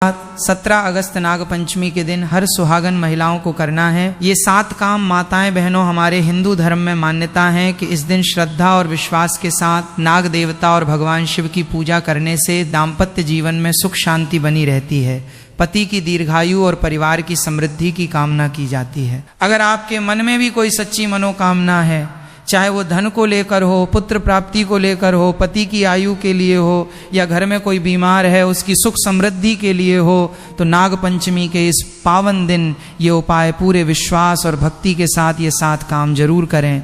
17 अगस्त नाग पंचमी के दिन हर सुहागन महिलाओं को करना है। ये 7 काम माताएं बहनों हमारे हिंदू धर्म में मान्यता है कि इस दिन श्रद्धा और विश्वास के साथ नाग देवता और भगवान शिव की पूजा करने से दाम्पत्य जीवन में सुख शांति बनी रहती है, पति की दीर्घायु और परिवार की समृद्धि की कामना की जाती है। अगर आपके मन में भी कोई सच्ची मनोकामना है, चाहे वो धन को लेकर हो, पुत्र प्राप्ति को लेकर हो, पति की आयु के लिए हो, या घर में कोई बीमार है उसकी सुख समृद्धि के लिए हो, तो नाग पंचमी के इस पावन दिन ये उपाय पूरे विश्वास और भक्ति के साथ ये 7 काम जरूर करें।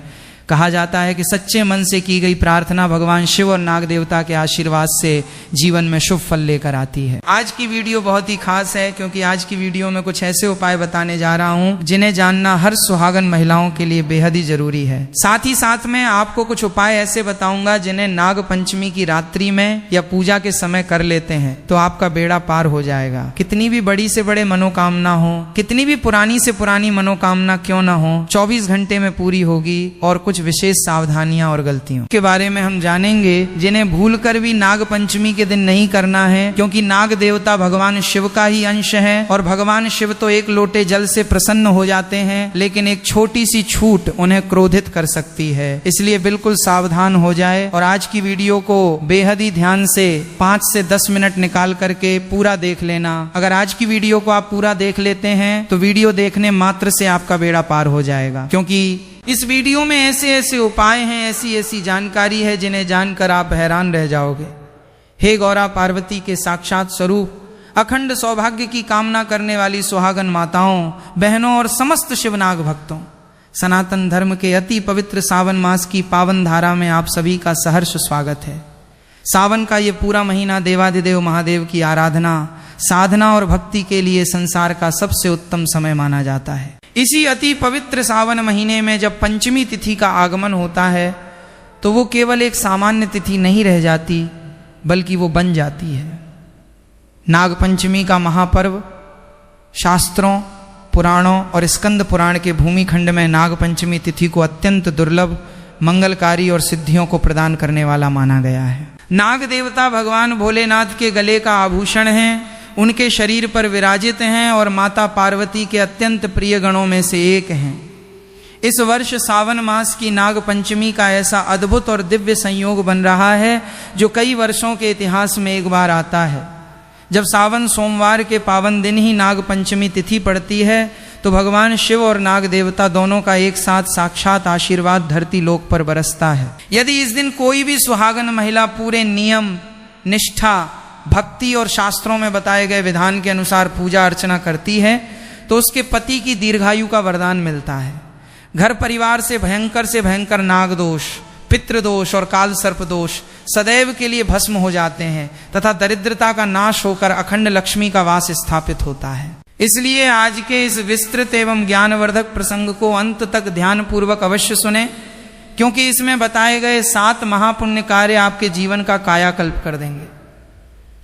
कहा जाता है कि सच्चे मन से की गई प्रार्थना भगवान शिव और नाग देवता के आशीर्वाद से जीवन में शुभ फल लेकर आती है। आज की वीडियो बहुत ही खास है क्योंकि आज की वीडियो में कुछ ऐसे उपाय बताने जा रहा हूं जिन्हें जानना हर सुहागन महिलाओं के लिए बेहद ही जरूरी है। साथ ही साथ में आपको कुछ उपाय ऐसे बताऊंगा जिन्हें नाग पंचमी की रात्रि में या पूजा के समय कर लेते हैं तो आपका बेड़ा पार हो जाएगा। कितनी भी बड़ी से बड़े मनोकामना हो, कितनी भी पुरानी से पुरानी मनोकामना क्यों ना हो, 24 घंटे में पूरी होगी। और कुछ विशेष सावधानियां और गलतियों के बारे में हम जानेंगे जिन्हें भूलकर भी नाग पंचमी के दिन नहीं करना है, क्योंकि नाग देवता भगवान शिव का ही अंश है और भगवान शिव तो एक लोटे जल से प्रसन्न हो जाते हैं, लेकिन एक छोटी सी छूट उन्हें क्रोधित कर सकती है। इसलिए बिल्कुल सावधान हो जाए और आज की वीडियो को बेहद ही ध्यान से 5 से 10 मिनट निकाल करके पूरा देख लेना। अगर आज की वीडियो को आप पूरा देख लेते हैं तो वीडियो देखने मात्र से आपका बेड़ा पार हो जाएगा, क्योंकि इस वीडियो में ऐसे ऐसे उपाय हैं, ऐसी ऐसी जानकारी है जिन्हें जानकर आप हैरान रह जाओगे। हे गौरा पार्वती के साक्षात स्वरूप अखंड सौभाग्य की कामना करने वाली सुहागन माताओं, बहनों और समस्त शिवनाग भक्तों, सनातन धर्म के अति पवित्र सावन मास की पावन धारा में आप सभी का सहर्ष स्वागत है। सावन का ये पूरा महीना देवाधिदेव महादेव की आराधना, साधना और भक्ति के लिए संसार का सबसे उत्तम समय माना जाता है। इसी अति पवित्र सावन महीने में जब पंचमी तिथि का आगमन होता है तो वो केवल एक सामान्य तिथि नहीं रह जाती, बल्कि वो बन जाती है नाग पंचमी का महापर्व। शास्त्रों, पुराणों और स्कंद पुराण के भूमि खंड में नाग पंचमी तिथि को अत्यंत दुर्लभ, मंगलकारी और सिद्धियों को प्रदान करने वाला माना गया है। नाग देवता भगवान भोलेनाथ के गले का आभूषण है, उनके शरीर पर विराजित हैं और माता पार्वती के अत्यंत प्रिय गणों में से एक हैं। इस वर्ष सावन मास की नाग पंचमी का ऐसा अद्भुत और दिव्य संयोग बन रहा है जो कई वर्षों के इतिहास में एक बार आता है। जब सावन सोमवार के पावन दिन ही नाग पंचमी तिथि पड़ती है तो भगवान शिव और नाग देवता दोनों का एक साथ साक्षात आशीर्वाद धरती लोक पर बरसता है। यदि इस दिन कोई भी सुहागन महिला पूरे नियम, निष्ठा, भक्ति और शास्त्रों में बताए गए विधान के अनुसार पूजा अर्चना करती है तो उसके पति की दीर्घायु का वरदान मिलता है। घर परिवार से भयंकर नाग दोष, पितृदोष और काल सर्प दोष सदैव के लिए भस्म हो जाते हैं तथा दरिद्रता का नाश होकर अखंड लक्ष्मी का वास स्थापित होता है। इसलिए आज के इस विस्तृत एवं ज्ञानवर्धक प्रसंग को अंत तक ध्यान पूर्वक अवश्य सुने, क्योंकि इसमें बताए गए 7 महापुण्य कार्य आपके जीवन का कायाकल्प कर देंगे।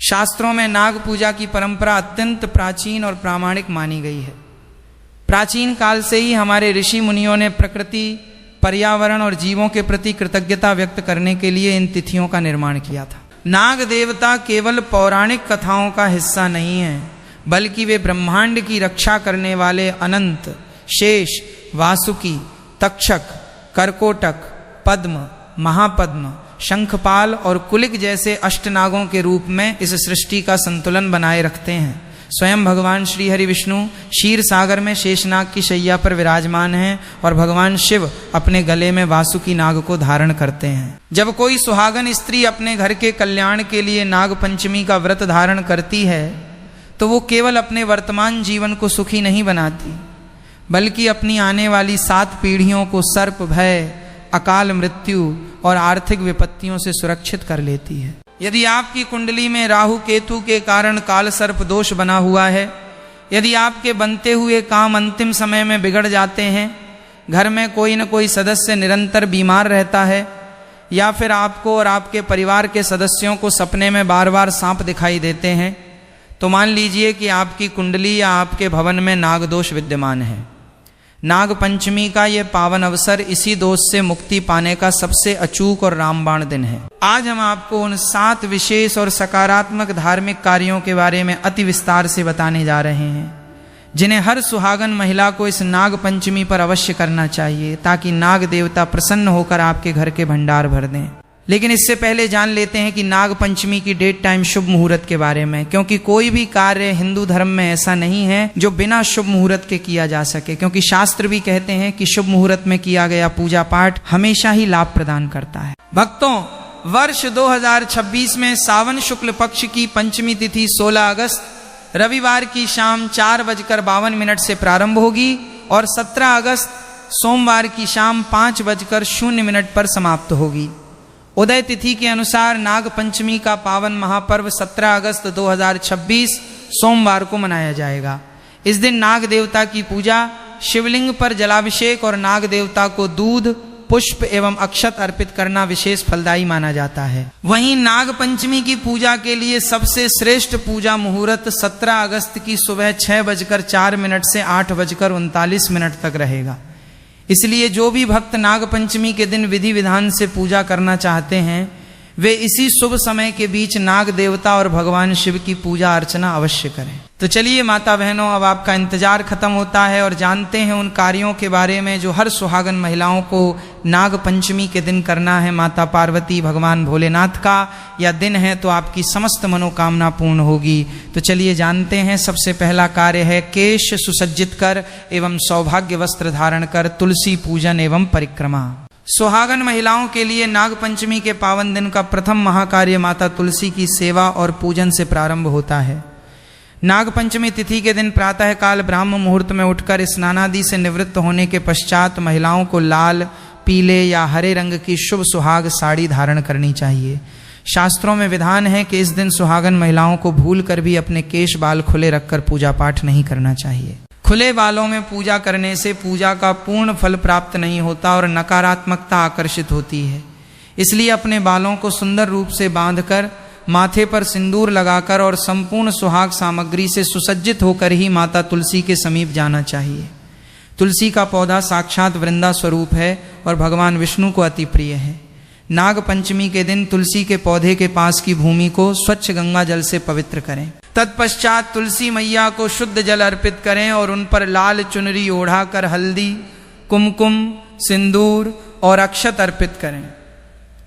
शास्त्रों में नाग पूजा की परंपरा अत्यंत प्राचीन और प्रामाणिक मानी गई है। प्राचीन काल से ही हमारे ऋषि मुनियों ने प्रकृति, पर्यावरण और जीवों के प्रति कृतज्ञता व्यक्त करने के लिए इन तिथियों का निर्माण किया था। नाग देवता केवल पौराणिक कथाओं का हिस्सा नहीं है, बल्कि वे ब्रह्मांड की रक्षा करने वाले अनंत, शेष, वासुकी, तक्षक, करकोटक, पद्म, महापद्म, शंखपाल और कुलिक जैसे अष्टनागों के रूप में इस सृष्टि का संतुलन बनाए रखते हैं। स्वयं भगवान श्री हरि विष्णु क्षीर सागर में शेषनाग की शैया पर विराजमान हैं और भगवान शिव अपने गले में वासुकी नाग को धारण करते हैं। जब कोई सुहागन स्त्री अपने घर के कल्याण के लिए नाग पंचमी का व्रत धारण करती है तो वो केवल अपने वर्तमान जीवन को सुखी नहीं बनाती, बल्कि अपनी आने वाली 7 पीढ़ियों को सर्प भय, अकाल मृत्यु और आर्थिक विपत्तियों से सुरक्षित कर लेती है। यदि आपकी कुंडली में राहु केतु के कारण काल सर्प दोष बना हुआ है, यदि आपके बनते हुए काम अंतिम समय में बिगड़ जाते हैं, घर में कोई न कोई सदस्य निरंतर बीमार रहता है, या फिर आपको और आपके परिवार के सदस्यों को सपने में बार बार सांप दिखाई देते हैं, तो मान लीजिए कि आपकी कुंडली या आपके भवन में नागदोष विद्यमान है। नाग पंचमी का ये पावन अवसर इसी दोष से मुक्ति पाने का सबसे अचूक और रामबाण दिन है। आज हम आपको उन 7 विशेष और सकारात्मक धार्मिक कार्यों के बारे में अति विस्तार से बताने जा रहे हैं, जिन्हें हर सुहागन महिला को इस नाग पंचमी पर अवश्य करना चाहिए, ताकि नाग देवता प्रसन्न होकर आपके घर के भंडार भर दें। लेकिन इससे पहले जान लेते हैं कि नाग पंचमी की डेट टाइम शुभ मुहूर्त के बारे में, क्योंकि कोई भी कार्य हिंदू धर्म में ऐसा नहीं है जो बिना शुभ मुहूर्त के किया जा सके, क्योंकि शास्त्र भी कहते हैं कि शुभ मुहूर्त में किया गया पूजा पाठ हमेशा ही लाभ प्रदान करता है। भक्तों, वर्ष 2026 में सावन शुक्ल पक्ष की पंचमी तिथि 16 अगस्त रविवार की शाम 4:52 से प्रारंभ होगी और 17 अगस्त सोमवार की शाम 5:0 पर समाप्त होगी। उदय तिथि के अनुसार नाग पंचमी का पावन महापर्व 17 अगस्त 2026 सोमवार को मनाया जाएगा। इस दिन नाग देवता की पूजा, शिवलिंग पर जलाभिषेक और नाग देवता को दूध, पुष्प एवं अक्षत अर्पित करना विशेष फलदायी माना जाता है। वहीं नाग पंचमी की पूजा के लिए सबसे श्रेष्ठ पूजा मुहूर्त 17 अगस्त की सुबह 6:04 से 8:39 तक रहेगा। इसलिए जो भी भक्त नाग पंचमी के दिन विधि विधान से पूजा करना चाहते हैं, वे इसी शुभ समय के बीच नाग देवता और भगवान शिव की पूजा अर्चना अवश्य करें। तो चलिए माता बहनों, अब आपका इंतजार खत्म होता है और जानते हैं उन कार्यों के बारे में जो हर सुहागन महिलाओं को नाग पंचमी के दिन करना है। माता पार्वती, भगवान भोलेनाथ का यह दिन है, तो आपकी समस्त मनोकामना पूर्ण होगी। तो चलिए जानते हैं। सबसे पहला कार्य है केश सुसज्जित कर एवं सौभाग्य वस्त्र धारण कर तुलसी पूजन एवं परिक्रमा। सुहागन महिलाओं के लिए नाग पंचमी के पावन दिन का प्रथम महाकार्य माता तुलसी की सेवा और पूजन से प्रारंभ होता है। नाग पंचमी तिथि के दिन प्रातः काल ब्राह्म मुहूर्त में उठकर स्नानादि से निवृत्त होने के पश्चात महिलाओं को लाल, पीले या हरे रंग की शुभ सुहाग साड़ी धारण करनी चाहिए। शास्त्रों में विधान है कि इस दिन सुहागन महिलाओं को भूल कर भी अपने केश बाल खुले रखकर पूजा पाठ नहीं करना चाहिए। खुले बालों में पूजा करने से पूजा का पूर्ण फल प्राप्त नहीं होता और नकारात्मकता आकर्षित होती है। इसलिए अपने बालों को सुंदर रूप से बांधकर, माथे पर सिंदूर लगाकर और संपूर्ण सुहाग सामग्री से सुसज्जित होकर ही माता तुलसी के समीप जाना चाहिए। तुलसी का पौधा साक्षात वृंदा स्वरूप है और भगवान विष्णु को अति प्रिय है। नाग पंचमी के दिन तुलसी के पौधे के पास की भूमि को स्वच्छ गंगा जल से पवित्र करें। तत्पश्चात तुलसी मैया को शुद्ध जल अर्पित करें और उन पर लाल चुनरी ओढ़ाकर हल्दी, कुमकुम, सिंदूर और अक्षत अर्पित करें।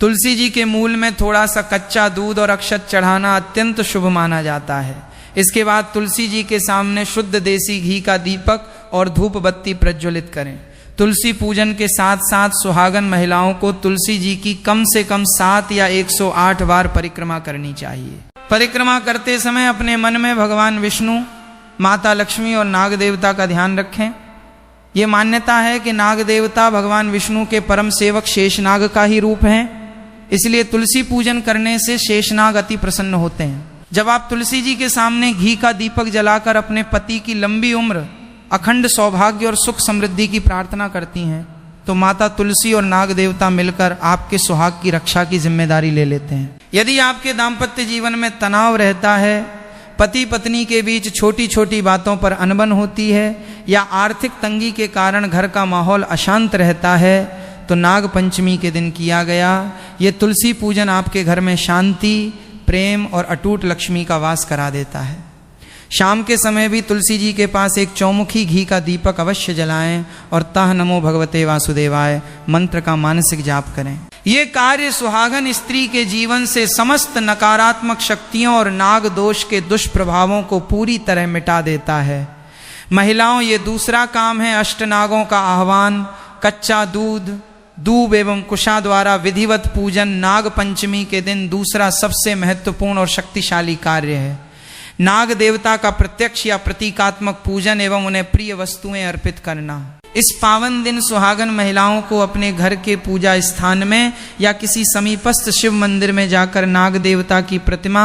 तुलसी जी के मूल में थोड़ा सा कच्चा दूध और अक्षत चढ़ाना अत्यंत शुभ माना जाता है। इसके बाद तुलसी जी के सामने शुद्ध देसी घी का दीपक और धूप बत्ती प्रज्वलित करें। तुलसी पूजन के साथ साथ सुहागन महिलाओं को तुलसी जी की कम से कम 7 या 108 बार परिक्रमा करनी चाहिए। परिक्रमा करते समय अपने मन में भगवान विष्णु, माता लक्ष्मी और नाग देवता का ध्यान रखें। ये मान्यता है कि नाग देवता भगवान विष्णु के परम सेवक शेषनाग का ही रूप हैं, इसलिए तुलसी पूजन करने से शेषनाग अति प्रसन्न होते हैं। जब आप तुलसी जी के सामने घी का दीपक जलाकर अपने पति की लंबी उम्र, अखंड सौभाग्य और सुख समृद्धि की प्रार्थना करती हैं, तो माता तुलसी और नाग देवता मिलकर आपके सुहाग की रक्षा की जिम्मेदारी ले लेते हैं। यदि आपके दाम्पत्य जीवन में तनाव रहता है, पति पत्नी के बीच छोटी छोटी बातों पर अनबन होती है या आर्थिक तंगी के कारण घर का माहौल अशांत रहता है, तो नाग पंचमी के दिन किया गया ये तुलसी पूजन आपके घर में शांति, प्रेम और अटूट लक्ष्मी का वास करा देता है। शाम के समय भी तुलसी जी के पास एक चौमुखी घी का दीपक अवश्य जलाएं और तह नमो भगवते वासुदेवाय मंत्र का मानसिक जाप करें। ये कार्य सुहागन स्त्री के जीवन से समस्त नकारात्मक शक्तियों और नाग दोष के दुष्प्रभावों को पूरी तरह मिटा देता है। महिलाओं, ये दूसरा काम है अष्टनागों का आह्वान, कच्चा दूध, दूब एवं कुशा द्वारा विधिवत पूजन नाग पंचमी के दिन दूसरा सबसे महत्वपूर्ण और शक्तिशाली कार्य है। नाग देवता का प्रत्यक्ष या प्रतीकात्मक पूजन एवं उन्हें प्रिय वस्तुएं अर्पित करना। इस पावन दिन सुहागन महिलाओं को अपने घर के पूजा स्थान में या किसी समीपस्थ शिव मंदिर में जाकर नाग देवता की प्रतिमा,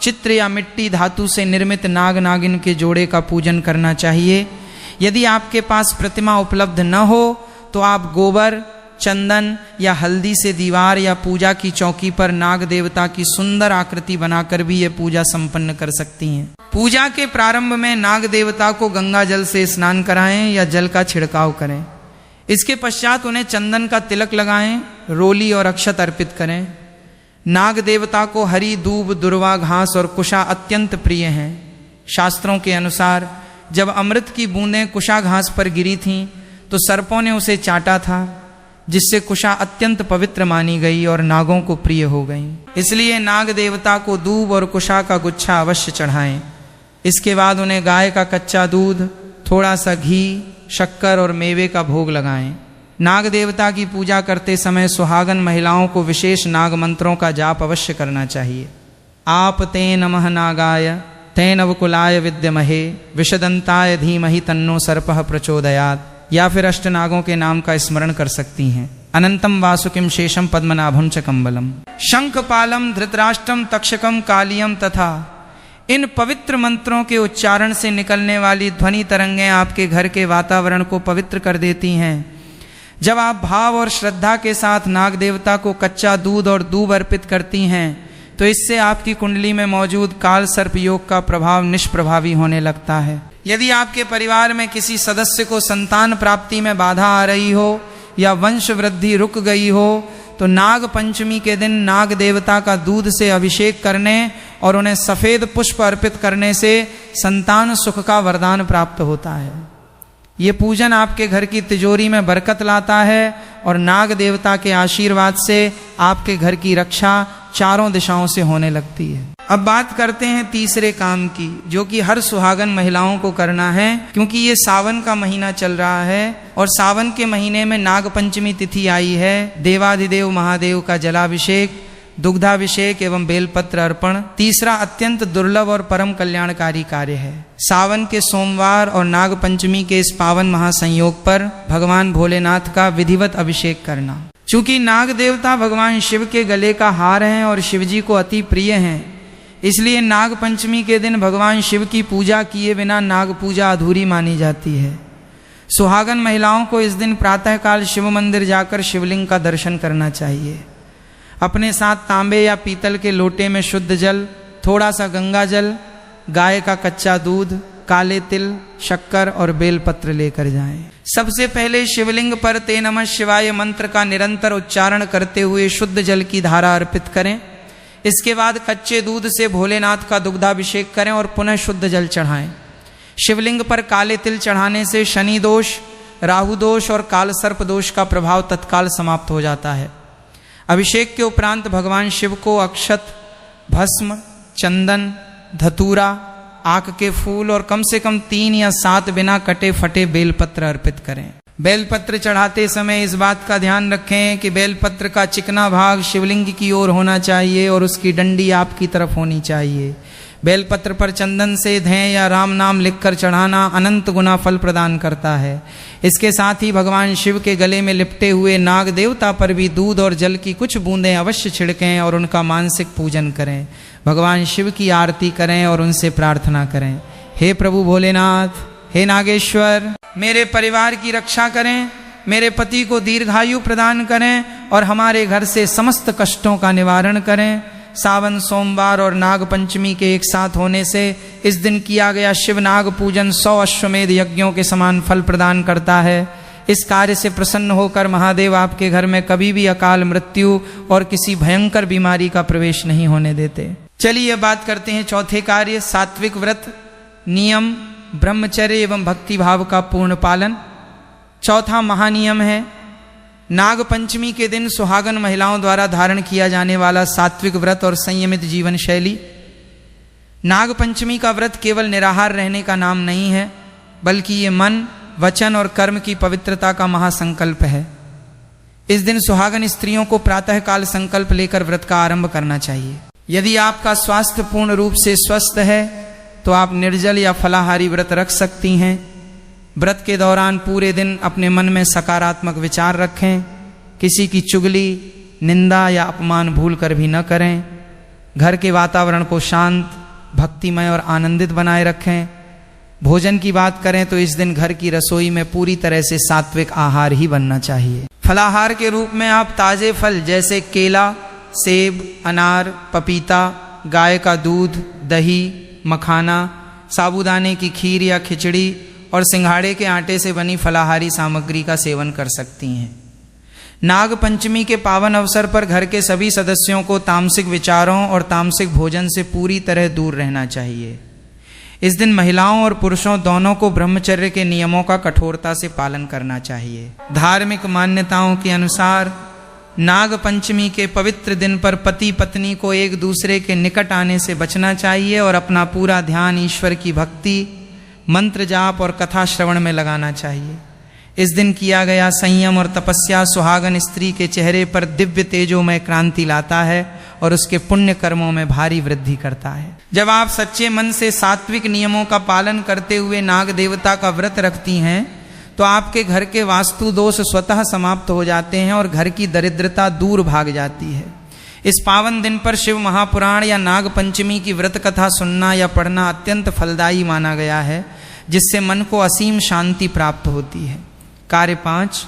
चित्र या मिट्टी धातु से निर्मित नाग नागिन के जोड़े का पूजन करना चाहिए। यदि आपके पास प्रतिमा उपलब्ध न हो तो आप गोबर, चंदन या हल्दी से दीवार या पूजा की चौकी पर नाग देवता की सुंदर आकृति बनाकर भी ये पूजा संपन्न कर सकती हैं। पूजा के प्रारंभ में नाग देवता को गंगा जल से स्नान कराएं या जल का छिड़काव करें। इसके पश्चात उन्हें चंदन का तिलक लगाएं, रोली और अक्षत अर्पित करें। नाग देवता को हरी दूब, दुर्वा घास और कुशा अत्यंत प्रिय हैं। शास्त्रों के अनुसार जब अमृत की बूंदें कुशा घास पर गिरी थीं तो सर्पों ने उसे चाटा था, जिससे कुशा अत्यंत पवित्र मानी गई और नागों को प्रिय हो गई। इसलिए नाग देवता को दूब और कुशा का गुच्छा अवश्य चढ़ाएं। इसके बाद उन्हें गाय का कच्चा दूध, थोड़ा सा घी, शक्कर और मेवे का भोग लगाएं। नाग देवता की पूजा करते समय सुहागन महिलाओं को विशेष नाग मंत्रों का जाप अवश्य करना चाहिए। आप ते नमः नागाय तेन नवकुलाय विद्यमहे विषदंताय धीमहि तन्नो सर्पः प्रचोदयात्, या फिर अष्टनागों के नाम का स्मरण कर सकती हैं। अनंतम वासुकिम शेषम पद्मनाभम च कम्बलम शंखपालम धृतराष्ट्रम तक्षकम कालियम तथा इन पवित्र मंत्रों के उच्चारण से निकलने वाली ध्वनि तरंगें आपके घर के वातावरण को पवित्र कर देती हैं। जब आप भाव और श्रद्धा के साथ नाग देवता को कच्चा दूध और दूब अर्पित करती हैं तो इससे आपकी कुंडली में मौजूद काल सर्प योग का प्रभाव निष्प्रभावी होने लगता है। यदि आपके परिवार में किसी सदस्य को संतान प्राप्ति में बाधा आ रही हो या वंश वृद्धि रुक गई हो तो नाग पंचमी के दिन नाग देवता का दूध से अभिषेक करने और उन्हें सफेद पुष्प अर्पित करने से संतान सुख का वरदान प्राप्त होता है। ये पूजन आपके घर की तिजोरी में बरकत लाता है और नाग देवता के आशीर्वाद से आपके घर की रक्षा चारों दिशाओं से होने लगती है। अब बात करते हैं तीसरे काम की, जो कि हर सुहागन महिलाओं को करना है, क्योंकि ये सावन का महीना चल रहा है और सावन के महीने में नाग पंचमी तिथि आई है। देवाधिदेव महादेव का जलाभिषेक, दुग्धाभिषेक एवं बेलपत्र अर्पण तीसरा अत्यंत दुर्लभ और परम कल्याणकारी कार्य है। सावन के सोमवार और नाग पंचमी के इस पावन महासंयोग पर भगवान भोलेनाथ का विधिवत अभिषेक करना। चूंकि नाग देवता भगवान शिव के गले का हार हैं और शिव जी को अति प्रिय हैं, इसलिए नाग पंचमी के दिन भगवान शिव की पूजा किए बिना नाग पूजा अधूरी मानी जाती है। सुहागन महिलाओं को इस दिन प्रातःकाल शिव मंदिर जाकर शिवलिंग का दर्शन करना चाहिए। अपने साथ तांबे या पीतल के लोटे में शुद्ध जल, थोड़ा सा गंगा जल, गाय का कच्चा दूध, काले तिल, शक्कर और बेलपत्र लेकर जाएं। सबसे पहले शिवलिंग पर ते नमः शिवाय मंत्र का निरंतर उच्चारण करते हुए शुद्ध जल की धारा अर्पित करें। इसके बाद कच्चे दूध से भोलेनाथ का दुग्धाभिषेक करें और पुनः शुद्ध जल चढ़ाएं। शिवलिंग पर काले तिल चढ़ाने से शनि दोष, राहु दोष और काल सर्प दोष का प्रभाव तत्काल समाप्त हो जाता है। अभिषेक के उपरांत भगवान शिव को अक्षत, भस्म, चंदन, धतूरा, आक के फूल और कम से कम 3 या 7 बिना कटे फटे बेलपत्र अर्पित करें। बेलपत्र चढ़ाते समय इस बात का ध्यान रखें कि बेलपत्र का चिकना भाग शिवलिंग की ओर होना चाहिए और उसकी डंडी आपकी तरफ होनी चाहिए। बेलपत्र पर चंदन से धेय या राम नाम लिखकर चढ़ाना अनंत गुना फल प्रदान करता है। इसके साथ ही भगवान शिव के गले में लिपटे हुए नाग देवता पर भी दूध और जल की कुछ बूंदें अवश्य छिड़कें और उनका मानसिक पूजन करें। भगवान शिव की आरती करें और उनसे प्रार्थना करें, हे प्रभु भोलेनाथ, हे नागेश्वर, मेरे परिवार की रक्षा करें, मेरे पति को दीर्घायु प्रदान करें और हमारे घर से समस्त कष्टों का निवारण करें। सावन सोमवार और नाग पंचमी के एक साथ होने से इस दिन किया गया शिव नाग पूजन 100 अश्वमेध यज्ञों के समान फल प्रदान करता है। इस कार्य से प्रसन्न होकर महादेव आपके घर में कभी भी अकाल मृत्यु और किसी भयंकर बीमारी का प्रवेश नहीं होने देते। चलिए बात करते हैं चौथे कार्य, सात्विक व्रत, नियम, ब्रह्मचर्य एवं भक्ति भाव का पूर्ण पालन। चौथा महानियम है नाग पंचमी के दिन सुहागन महिलाओं द्वारा धारण किया जाने वाला सात्विक व्रत और संयमित जीवन शैली। नाग पंचमी का व्रत केवल निराहार रहने का नाम नहीं है, बल्कि ये मन, वचन और कर्म की पवित्रता का महासंकल्प है। इस दिन सुहागन स्त्रियों को प्रातःकाल संकल्प लेकर व्रत का आरंभ करना चाहिए। यदि आपका स्वास्थ्य पूर्ण रूप से स्वस्थ है तो आप निर्जल या फलाहारी व्रत रख सकती हैं। व्रत के दौरान पूरे दिन अपने मन में सकारात्मक विचार रखें, किसी की चुगली, निंदा या अपमान भूल कर भी न करें। घर के वातावरण को शांत, भक्तिमय और आनंदित बनाए रखें। भोजन की बात करें तो इस दिन घर की रसोई में पूरी तरह से सात्विक आहार ही बनना चाहिए। फलाहार के रूप में आप ताजे फल जैसे केला, सेब, अनार, पपीता, गाय का दूध, दही, मखाना, साबूदाने की खीर या खिचड़ी और सिंघाड़े के आटे से बनी फलाहारी सामग्री का सेवन कर सकती हैं। नाग पंचमी के पावन अवसर पर घर के सभी सदस्यों को तामसिक विचारों और तामसिक भोजन से पूरी तरह दूर रहना चाहिए। इस दिन महिलाओं और पुरुषों दोनों को ब्रह्मचर्य के नियमों का कठोरता से पालन करना चाहिए। धार्मिक मान्यताओं के अनुसार नाग पंचमी के पवित्र दिन पर पति पत्नी को एक दूसरे के निकट आने से बचना चाहिए और अपना पूरा ध्यान ईश्वर की भक्ति, मंत्र जाप और कथा श्रवण में लगाना चाहिए। इस दिन किया गया संयम और तपस्या सुहागन स्त्री के चेहरे पर दिव्य तेजोमय क्रांति लाता है और उसके पुण्य कर्मों में भारी वृद्धि करता है। जब आप सच्चे मन से सात्विक नियमों का पालन करते हुए नाग देवता का व्रत रखती हैं तो आपके घर के वास्तु दोष स्वतः समाप्त हो जाते हैं और घर की दरिद्रता दूर भाग जाती है। इस पावन दिन पर शिव महापुराण या नाग पंचमी की व्रत कथा सुनना या पढ़ना अत्यंत फलदायी माना गया है, जिससे मन को असीम शांति प्राप्त होती है। कार्य 5,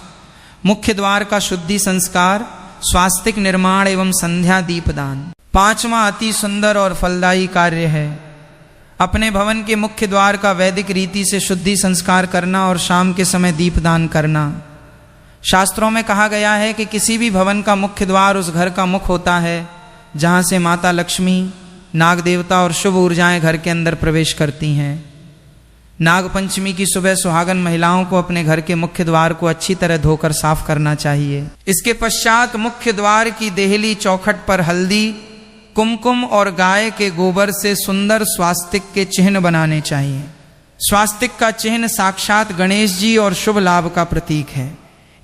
मुख्य द्वार का शुद्धि संस्कार, स्वास्तिक निर्माण एवं संध्या दीपदान। 5वां अति सुंदर और फलदायी कार्य है अपने भवन के मुख्य द्वार का वैदिक रीति से शुद्धि संस्कार करना और शाम के समय दीपदान करना। शास्त्रों में कहा गया है कि किसी भी भवन का मुख्य द्वार उस घर का मुख होता है जहाँ से माता लक्ष्मी, नाग देवता और शुभ ऊर्जाएं घर के अंदर प्रवेश करती हैं। नाग पंचमी की सुबह सुहागन महिलाओं को अपने घर के मुख्य द्वार को अच्छी तरह धोकर साफ करना चाहिए। इसके पश्चात मुख्य द्वार की देहली चौखट पर हल्दी, कुमकुम और गाय के गोबर से सुंदर स्वास्तिक के चिन्ह बनाने चाहिए। स्वास्तिक का चिन्ह साक्षात गणेश जी और शुभ लाभ का प्रतीक है।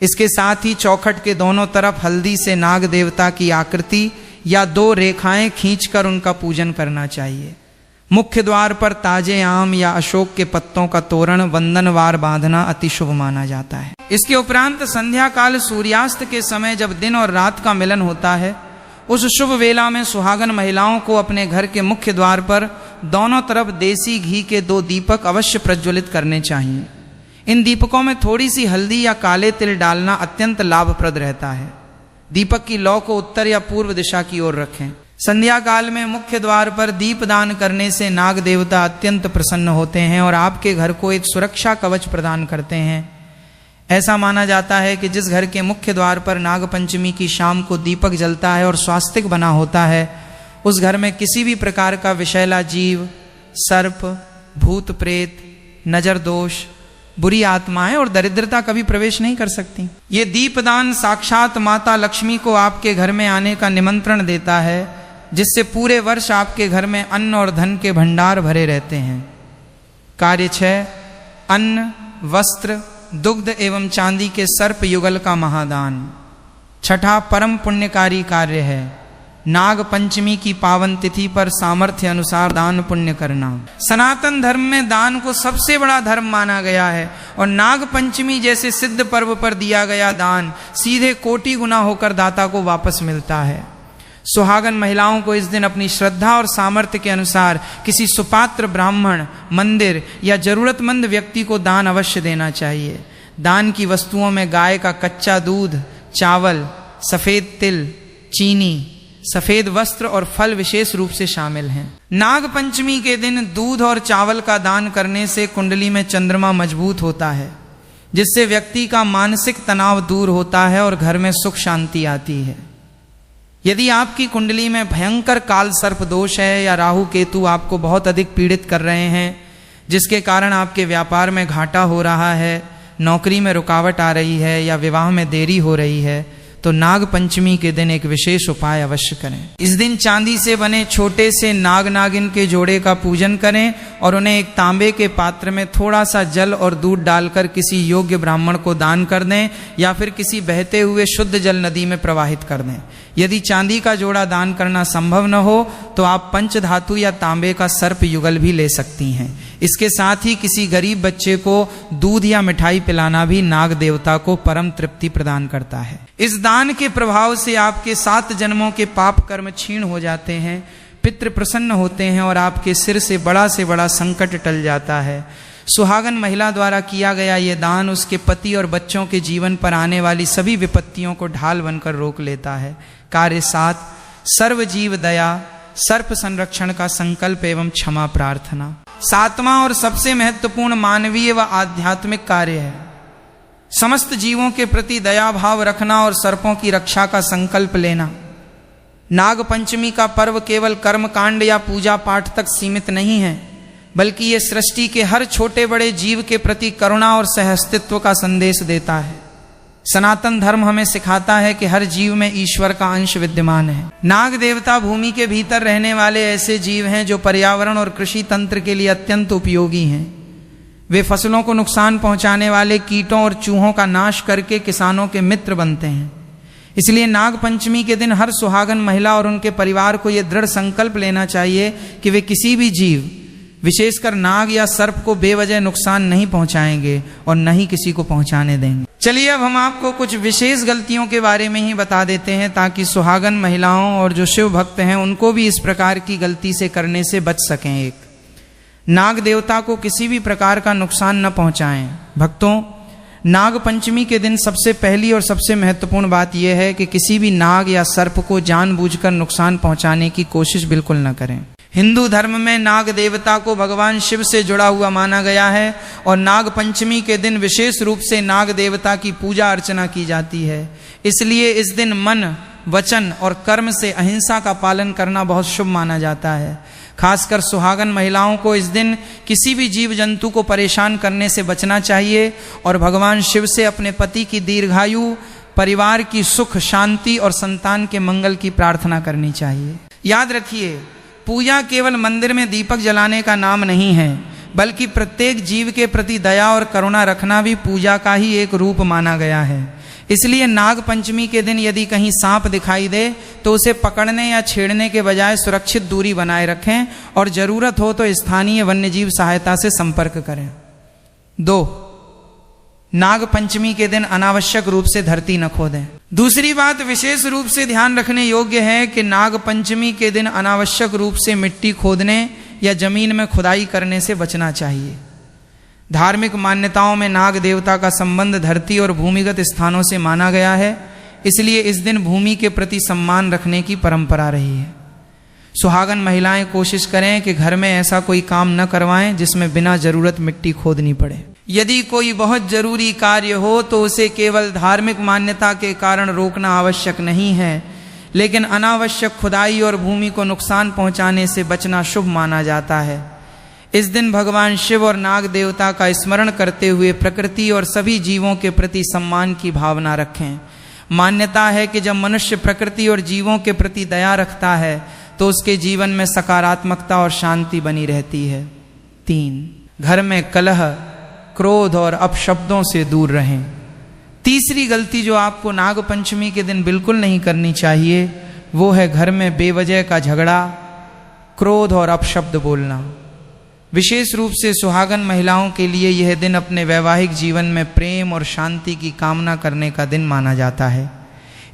इसके साथ ही चौखट के दोनों तरफ हल्दी से नाग देवता की आकृति या 2 रेखाएं खींचकर उनका पूजन करना चाहिए। मुख्य द्वार पर ताजे आम या अशोक के पत्तों का तोरण वंदनवार बांधना अति शुभ माना जाता है। इसके उपरांत संध्या काल सूर्यास्त के समय जब दिन और रात का मिलन होता है, उस शुभ वेला में सुहागन महिलाओं को अपने घर के मुख्य द्वार पर दोनों तरफ देसी घी के 2 दीपक अवश्य प्रज्वलित करने चाहिए। इन दीपकों में थोड़ी सी हल्दी या काले तिल डालना अत्यंत लाभप्रद रहता है। दीपक की लौ को उत्तर या पूर्व दिशा की ओर रखें। संध्या काल में मुख्य द्वार पर दीपदान करने से नाग देवता अत्यंत प्रसन्न होते हैं और आपके घर को एक सुरक्षा कवच प्रदान करते हैं। ऐसा माना जाता है कि जिस घर के मुख्य द्वार पर नाग पंचमी की शाम को दीपक जलता है और स्वास्तिक बना होता है, उस घर में किसी भी प्रकार का विषैला जीव, सर्प, भूत प्रेत, नजर दोष, बुरी आत्माएं और दरिद्रता कभी प्रवेश नहीं कर सकती। ये दीपदान साक्षात माता लक्ष्मी को आपके घर में आने का निमंत्रण देता है, जिससे पूरे वर्ष आपके घर में अन्न और धन के भंडार भरे रहते हैं। कार्य 6, अन्न, वस्त्र, दुग्ध एवं चांदी के सर्प युगल का महादान। 6ठा परम पुण्यकारी कार्य है नाग पंचमी की पावन तिथि पर सामर्थ्य अनुसार दान पुण्य करना। सनातन धर्म में दान को सबसे बड़ा धर्म माना गया है और नाग पंचमी जैसे सिद्ध पर्व पर दिया गया दान सीधे कोटि गुना होकर दाता को वापस मिलता है। सुहागन महिलाओं को इस दिन अपनी श्रद्धा और सामर्थ्य के अनुसार किसी सुपात्र ब्राह्मण, मंदिर या जरूरतमंद व्यक्ति को दान अवश्य देना चाहिए। दान की वस्तुओं में गाय का कच्चा दूध, चावल, सफेद तिल, चीनी, सफेद वस्त्र और फल विशेष रूप से शामिल हैं। नाग पंचमी के दिन दूध और चावल का दान करने से कुंडली में चंद्रमा मजबूत होता है, जिससे व्यक्ति का मानसिक तनाव दूर होता है और घर में सुख शांति आती है। यदि आपकी कुंडली में भयंकर काल सर्प दोष है या राहु केतु आपको बहुत अधिक पीड़ित कर रहे हैं, जिसके कारण आपके व्यापार में घाटा हो रहा है, नौकरी में रुकावट आ रही है या विवाह में देरी हो रही है, तो नाग पंचमी के दिन एक विशेष उपाय अवश्य करें। इस दिन चांदी से बने छोटे से नाग नागिन के जोड़े का पूजन करें और उन्हें एक तांबे के पात्र में थोड़ा सा जल और दूध डालकर किसी योग्य ब्राह्मण को दान कर दें या फिर किसी बहते हुए शुद्ध जल नदी में प्रवाहित कर दें। यदि चांदी का जोड़ा दान करना संभव न हो तो आप पंचधातु या तांबे का सर्प युगल भी ले सकती हैं। इसके साथ ही किसी गरीब बच्चे को दूध या मिठाई पिलाना भी नाग देवता को परम तृप्ति प्रदान करता है। इस दान के प्रभाव से आपके 7 जन्मों के पाप कर्म क्षीण हो जाते हैं, पितृ प्रसन्न होते हैं और आपके सिर से बड़ा संकट टल जाता है। सुहागन महिला द्वारा किया गया ये दान उसके पति और बच्चों के जीवन पर आने वाली सभी विपत्तियों को ढाल बनकर रोक लेता है। कार्य 7, सर्व जीव दया, सर्प संरक्षण का संकल्प एवं क्षमा प्रार्थना। 7वां और सबसे महत्वपूर्ण मानवीय व आध्यात्मिक कार्य है समस्त जीवों के प्रति दया भाव रखना और सर्पों की रक्षा का संकल्प लेना। नाग पंचमी का पर्व केवल कर्म कांड या पूजा पाठ तक सीमित नहीं है, बल्कि ये सृष्टि के हर छोटे बड़े जीव के प्रति करुणा और सहअस्तित्व का संदेश देता है। सनातन धर्म हमें सिखाता है कि हर जीव में ईश्वर का अंश विद्यमान है। नाग देवता भूमि के भीतर रहने वाले ऐसे जीव हैं जो पर्यावरण और कृषि तंत्र के लिए अत्यंत उपयोगी हैं। वे फसलों को नुकसान पहुंचाने वाले कीटों और चूहों का नाश करके किसानों के मित्र बनते हैं। इसलिए नाग पंचमी के दिन हर सुहागन महिला और उनके परिवार को यह दृढ़ संकल्प लेना चाहिए कि वे किसी भी जीव, विशेषकर नाग या सर्प को बेवजह नुकसान नहीं पहुंचाएंगे और न ही किसी को पहुंचाने देंगे। चलिए अब हम आपको कुछ विशेष गलतियों के बारे में ही बता देते हैं ताकि सुहागन महिलाओं और जो शिव भक्त हैं उनको भी इस प्रकार की गलती से करने से बच सकें। एक, नाग देवता को किसी भी प्रकार का नुकसान न पहुंचाएं। भक्तों, नाग पंचमी के दिन सबसे पहली और सबसे महत्वपूर्ण बात यह है कि किसी भी नाग या सर्प को जानबूझकर नुकसान पहुंचाने की कोशिश बिल्कुल न करें। हिंदू धर्म में नाग देवता को भगवान शिव से जुड़ा हुआ माना गया है और नाग पंचमी के दिन विशेष रूप से नाग देवता की पूजा अर्चना की जाती है। इसलिए इस दिन मन, वचन और कर्म से अहिंसा का पालन करना बहुत शुभ माना जाता है। खासकर सुहागन महिलाओं को इस दिन किसी भी जीव जंतु को परेशान करने से बचना चाहिए और भगवान शिव से अपने पति की दीर्घायु, परिवार की सुख शांति और संतान के मंगल की प्रार्थना करनी चाहिए। याद रखिए, पूजा केवल मंदिर में दीपक जलाने का नाम नहीं है, बल्कि प्रत्येक जीव के प्रति दया और करुणा रखना भी पूजा का ही एक रूप माना गया है। इसलिए नाग पंचमी के दिन यदि कहीं सांप दिखाई दे तो उसे पकड़ने या छेड़ने के बजाय सुरक्षित दूरी बनाए रखें और जरूरत हो तो स्थानीय वन्यजीव सहायता से संपर्क करें। 2, नाग पंचमी के दिन अनावश्यक रूप से धरती न खोदें। दूसरी बात विशेष रूप से ध्यान रखने योग्य है कि नाग पंचमी के दिन अनावश्यक रूप से मिट्टी खोदने या जमीन में खुदाई करने से बचना चाहिए। धार्मिक मान्यताओं में नाग देवता का संबंध धरती और भूमिगत स्थानों से माना गया है, इसलिए इस दिन भूमि के प्रति सम्मान रखने की परंपरा रही है। सुहागन महिलाएं कोशिश करें कि घर में ऐसा कोई काम न करवाएं जिसमें बिना जरूरत मिट्टी खोदनी पड़े। यदि कोई बहुत जरूरी कार्य हो तो उसे केवल धार्मिक मान्यता के कारण रोकना आवश्यक नहीं है, लेकिन अनावश्यक खुदाई और भूमि को नुकसान पहुंचाने से बचना शुभ माना जाता है। इस दिन भगवान शिव और नाग देवता का स्मरण करते हुए प्रकृति और सभी जीवों के प्रति सम्मान की भावना रखें। मान्यता है कि जब मनुष्य प्रकृति और जीवों के प्रति दया रखता है तो उसके जीवन में सकारात्मकता और शांति बनी रहती है। 3, घर में कलह, क्रोध और अपशब्दों से दूर रहें। तीसरी गलती जो आपको नाग पंचमी के दिन बिल्कुल नहीं करनी चाहिए वो है घर में बेवजह का झगड़ा, क्रोध और अपशब्द बोलना। विशेष रूप से सुहागन महिलाओं के लिए यह दिन अपने वैवाहिक जीवन में प्रेम और शांति की कामना करने का दिन माना जाता है।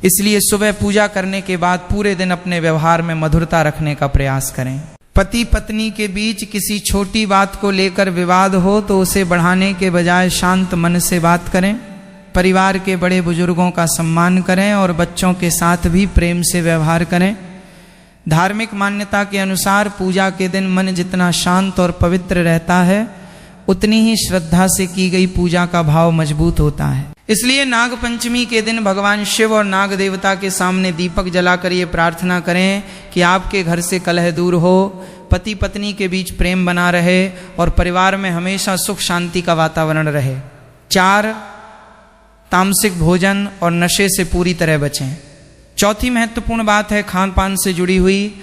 इसलिए सुबह पूजा करने के बाद पूरे दिन अपने व्यवहार में मधुरता रखने का प्रयास करें। पति पत्नी के बीच किसी छोटी बात को लेकर विवाद हो तो उसे बढ़ाने के बजाय शांत मन से बात करें। परिवार के बड़े बुजुर्गों का सम्मान करें और बच्चों के साथ भी प्रेम से व्यवहार करें। धार्मिक मान्यता के अनुसार पूजा के दिन मन जितना शांत और पवित्र रहता है उतनी ही श्रद्धा से की गई पूजा का भाव मजबूत होता है। इसलिए नाग पंचमी के दिन भगवान शिव और नाग देवता के सामने दीपक जलाकर ये प्रार्थना करें कि आपके घर से कलह दूर हो, पति पत्नी के बीच प्रेम बना रहे और परिवार में हमेशा सुख शांति का वातावरण रहे। 4, तामसिक भोजन और नशे से पूरी तरह बचें। चौथी महत्वपूर्ण बात है खान पान से जुड़ी हुई।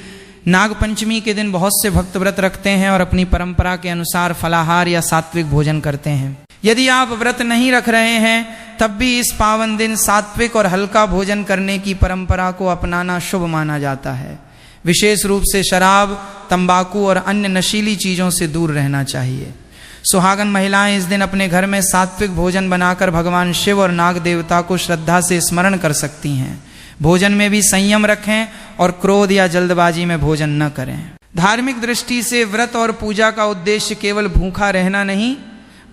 नाग पंचमी के दिन बहुत से भक्त व्रत रखते हैं और अपनी परंपरा के अनुसार फलाहार या सात्विक भोजन करते हैं। यदि आप व्रत नहीं रख रहे हैं तब भी इस पावन दिन सात्विक और हल्का भोजन करने की परंपरा को अपनाना शुभ माना जाता है। विशेष रूप से शराब, तंबाकू और अन्य नशीली चीजों से दूर रहना चाहिए। सुहागन महिलाएं इस दिन अपने घर में सात्विक भोजन बनाकर भगवान शिव और नाग देवता को श्रद्धा से स्मरण कर सकती हैं। भोजन में भी संयम रखें और क्रोध या जल्दबाजी में भोजन न करें। धार्मिक दृष्टि से व्रत और पूजा का उद्देश्य केवल भूखा रहना नहीं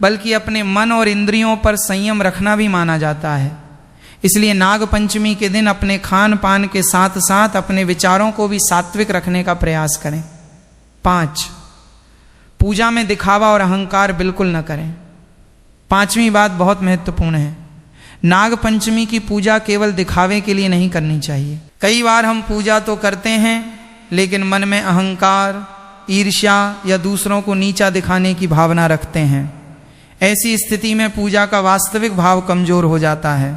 बल्कि अपने मन और इंद्रियों पर संयम रखना भी माना जाता है। इसलिए नाग पंचमी के दिन अपने खान पान के साथ साथ अपने विचारों को भी सात्विक रखने का प्रयास करें। 5, पूजा में दिखावा और अहंकार बिल्कुल न करें। 5वीं बात बहुत महत्वपूर्ण है, नाग पंचमी की पूजा केवल दिखावे के लिए नहीं करनी चाहिए। कई बार हम पूजा तो करते हैं लेकिन मन में अहंकार, ईर्ष्या या दूसरों को नीचा दिखाने की भावना रखते हैं। ऐसी स्थिति में पूजा का वास्तविक भाव कमजोर हो जाता है।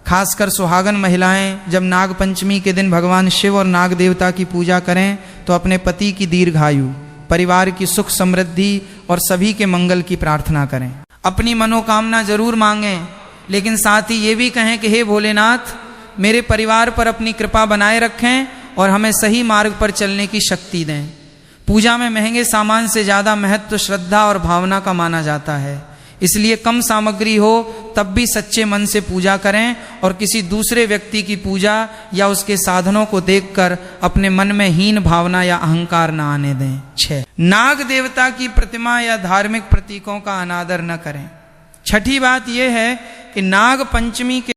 खासकर सुहागन महिलाएं जब नाग पंचमी के दिन भगवान शिव और नाग देवता की पूजा करें तो अपने पति की दीर्घायु, परिवार की सुख समृद्धि और सभी के मंगल की प्रार्थना करें। अपनी मनोकामना जरूर मांगें, लेकिन साथ ही ये भी कहें कि हे भोलेनाथ, मेरे परिवार पर अपनी कृपा बनाए रखें और हमें सही मार्ग पर चलने की शक्ति दें। पूजा में महंगे सामान से ज़्यादा महत्व श्रद्धा और भावना का माना जाता है। इसलिए कम सामग्री हो तब भी सच्चे मन से पूजा करें और किसी दूसरे व्यक्ति की पूजा या उसके साधनों को देखकर अपने मन में हीन भावना या अहंकार न आने दें। 6, नाग देवता की प्रतिमा या धार्मिक प्रतीकों का अनादर न करें। छठी बात यह है कि नाग पंचमी के